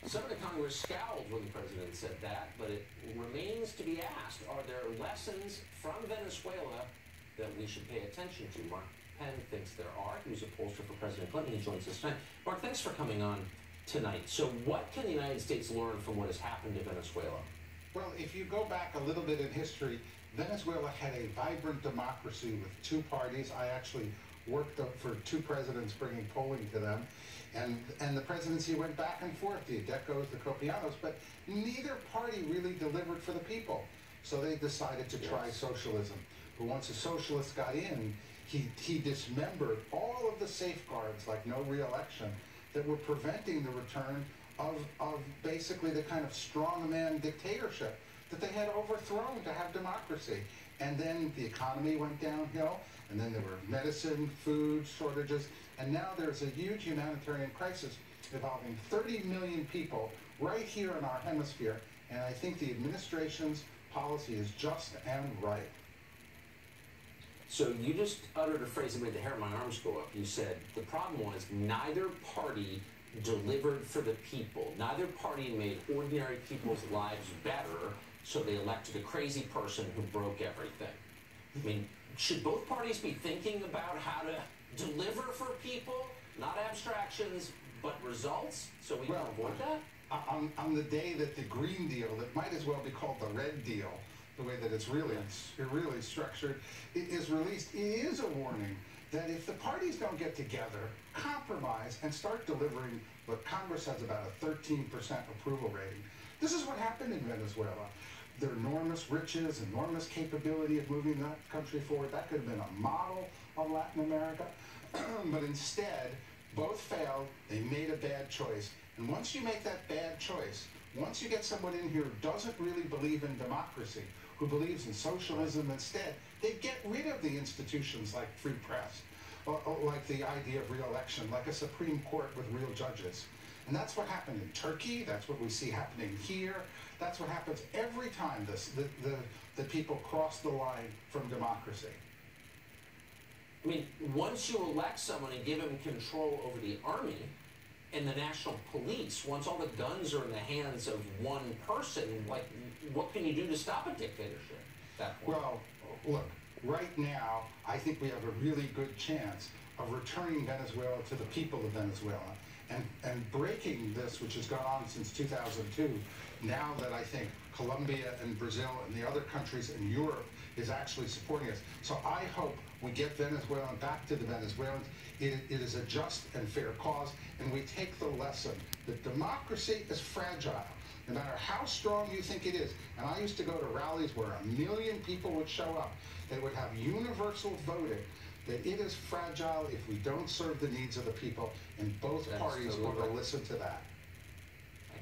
Some of the Congress scowled when the president said that, but it remains to be asked, are there lessons from Venezuela that we should pay attention to? Mark Penn thinks there are. He was a pollster for President Clinton. He joins us tonight. Mark, thanks for coming on tonight. So what can the United States learn from what has happened to Venezuela? Well, if you go back a little bit in history, Venezuela had a vibrant democracy with two parties. I actually worked for two presidents bringing polling to them. And the presidency went back and forth, the Adecos, the Copianos, but neither party really delivered for the people. So they decided to try socialism. But once the socialists got in, he dismembered all of the safeguards, like no re-election, that were preventing the return of basically the kind of strongman dictatorship that they had overthrown to have democracy. And then the economy went downhill, and then there were medicine, food shortages, and now there's a huge humanitarian crisis involving 30 million people right here in our hemisphere, and I think the administration's policy is just and right. So you just uttered a phrase that made the hair on my arms go up. You said the problem was neither party delivered for the people. Neither party made ordinary people's lives better, so they elected a crazy person who broke everything. I mean, should both parties be thinking about how to deliver for people, not abstractions, but results, so we can avoid that? On the day that the Green Deal, that might as well be called the Red Deal, the way that it's really structured, is released, it is a warning that if the parties don't get together, compromise, and start delivering what Congress has about a 13% approval rating. This is what happened in Venezuela. Their enormous riches, enormous capability of moving that country forward. That could have been a model of Latin America. But instead, both failed. They made a bad choice. And once you make that bad choice, once you get someone in here who doesn't really believe in democracy, who believes in socialism instead, they get rid of the institutions like free press, or like the idea of re-election, like a Supreme Court with real judges. And that's what happened in Turkey. That's what we see happening here. That's what happens every time the people cross the line from democracy. I mean, once you elect someone and give him control over the army and the national police, once all the guns are in the hands of one person, like, what can you do to stop a dictatorship at that point? Well, look, right now, I think we have a really good chance of returning Venezuela to the people of Venezuela and breaking this, which has gone on since 2002, now that I think Colombia and Brazil and the other countries in Europe is actually supporting us. So I hope we get Venezuela back to the Venezuelans. It is a just and fair cause, and we take the lesson that democracy is fragile, no matter how strong you think it is. And I used to go to rallies where 1 million people would show up. They would have universal voting, that it is fragile if we don't serve the needs of the people, and both parties want to listen to that.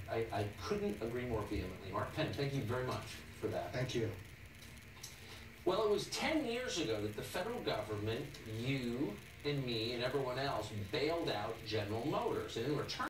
I couldn't agree more vehemently. Mark Penn, thank you very much for that. Thank you. Well, it was 10 years ago that the federal government, you and me and everyone else, bailed out General Motors. And in return,